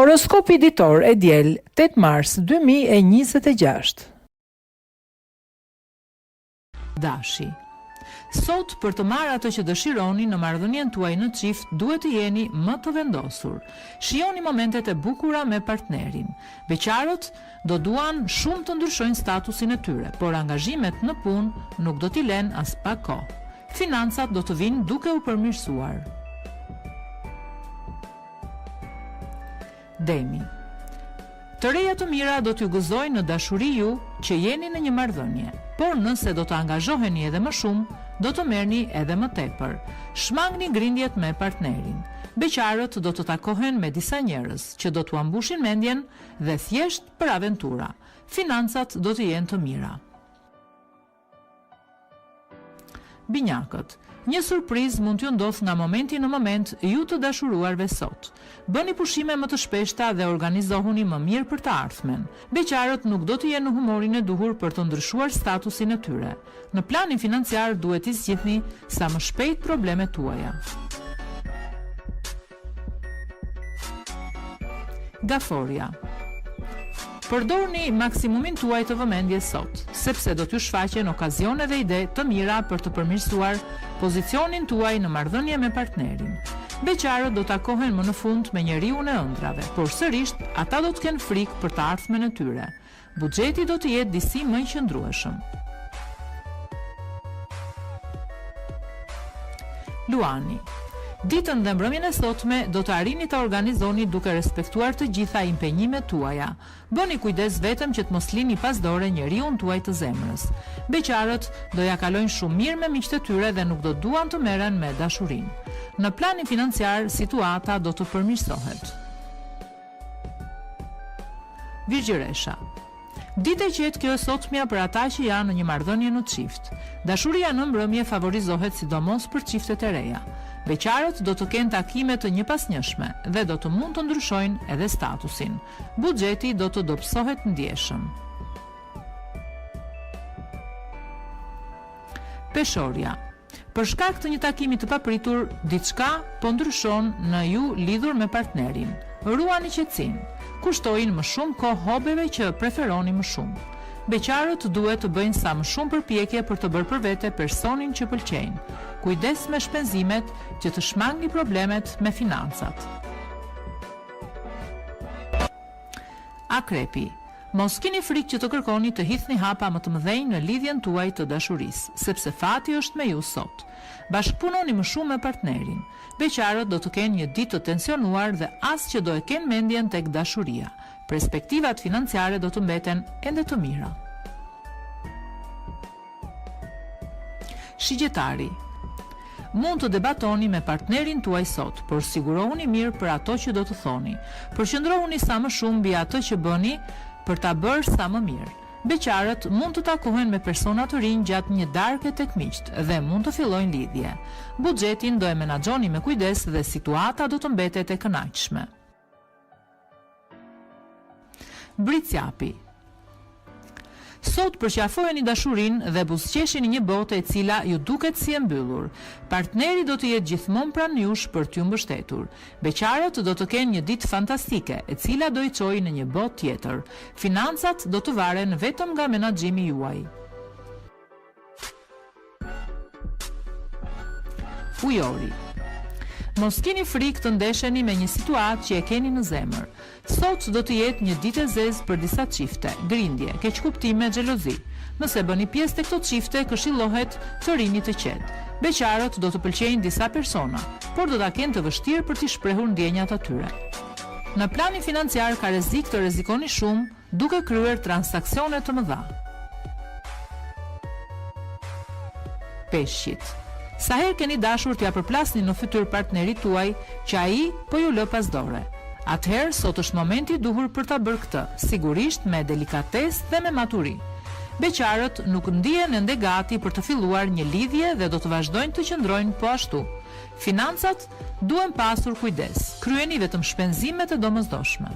Horoskopi ditor e diel, 8 mars 2026. Dashi. Sot, për të marrë atë që dëshironi në marrëdhënien tuaj në çift, duhet të jeni më të vendosur. Shijoni momentet e bukura me partnerin. Beqarët do duan shumë të ndryshojnë statusin e tyre, por angazhimet në punë nuk do t'i lënë as pak kohë. Financat do të vinë duke u përmirësuar. Demi. Të reja të mira do t'ju gëzojnë në dashuri ju që jeni në një marrëdhënie, por nëse do të angazhoheni edhe më shumë, do të merrni edhe më tepër. Shmangni grindjet me partnerin. Beqarët do të takohen me disa njerëz që do t'u ambushin mendjen dhe thjesht për aventura. Financat do të jenë të mira. Binjakët. Një surprizë mund t'ju ndodh nga momenti në moment ju të dashuruarve sot. Bëni pushime më të shpeshta dhe organizohuni më mirë për të ardhmen. Beqarët nuk do të jenë në humorin e duhur për të ndryshuar statusin e tyre. Në planin financiar duhet t'i zgjidhni sa më shpejt problemet tuaja. Gaforia. Përdorni maksimumin tuaj të vëmendjes sot, sepse do t'ju shfaqen okazione dhe ide të mira për të përmirësuar pozicionin tuaj në marrëdhënie me partnerin. Beqarët do takohen më në fund me njeriun e ëndrave, por sërish ata do të kenë frikë për të ardhmen e tyre. Buxheti do të jetë disi më i qëndrueshëm. Luani. Ditën dhe mbrëmjen e sotme do të arrini të organizoni duke respektuar të gjitha impenjimet tuaja. Bëni kujdes vetëm që të mos lini pas dore njeriun tuaj të zemrës. Beqarët do ja kalojnë shumë mirë me miqtë e tyre dhe nuk do duan të merren me dashurinë. Në planin financiar, situata do të përmirësohet. Virgjëresha. Ditë e qetë kjo e sotmja për ata që janë në një marrëdhënie në çift. Dashuria në mbrëmje favorizohet sidomos për çiftet e reja. Beqarët do të kenë takime të njëpasnjëshme dhe do të mund të ndryshojnë edhe statusin. Buxheti do të dobësohet ndjeshëm. Peshorja. Për shkak të një takimi të papritur, diçka po ndryshon në ju lidhur me partnerin. Ruani qetësinë. Kushtojnë më shumë kohë hobeve që preferoni më shumë. Beqarët duhet të bëjnë sa më shumë përpjekje për të bërë për vete personin që pëlqejnë. Kujdes me shpenzimet që të shmangni problemet me financat. Akrepi. Mos keni frikë që të kërkoni të hidhni hapa më të mëdhenj në lidhjen tuaj të dashurisë, sepse fati është me ju sot. Bashkëpunoni më shumë me partnerin. Beqarët do të kenë një ditë të tensionuar dhe as që do e kenë mendjen tek dashuria. Perspektivat financiare do të mbeten ende të mira. Shigjetari. Mund të debatoni me partnerin tuaj sot, por sigurohuni mirë për ato që do të thoni. Përqendrohuni sa më shumë mbi atë që bëni për ta bërë sa më mirë. Beqarët mund të takohen me persona të rinj gjatë një darke tek miqt dhe mund të fillojnë lidhje. Buxhetin do e menaxhoni me kujdes dhe situata do të mbetet e kënaqshme. Britsjapi. Sot përqafojeni dashurinë dhe buzëqeshini një botë e cila ju duket si e mbyllur. Partneri do të jetë gjithmonë pranë jush për t'ju mbështetur. Beqarët do të kenë një ditë fantastike, e cila do i çojë në një botë tjetër. Financat do të varen vetëm nga menaxhimi juaj. Ujori. Mos keni frikë të ndesheni me një situatë që e keni në zemër. Sot do të jetë një ditë e zezë për disa çifte, grindje, keqkuptime, xhelozi. Nëse bëni pjesë të këto çifte, këshillohet të rini të qetë. Beqarët do të pëlqejnë disa persona, por do ta kenë të vështirë për t'i shprehur ndjenjat atyre. Në planin financiar ka rrezik të rrezikoni shumë duke kryer transaksione të mëdha. Peshqit. Sa herë keni dashur t'ja përplasni në fytyrë partnerit tuaj që ai po ju lë pas dore. Atëherë sot është momenti i duhur për ta bërë këtë, sigurisht me delikatesë dhe me maturi. Beqarët nuk ndihen ende gati për të filluar një lidhje dhe do të vazhdojnë të qëndrojnë po ashtu. Financat duhen pasur kujdes. Kryeni vetëm shpenzimet e domosdoshme.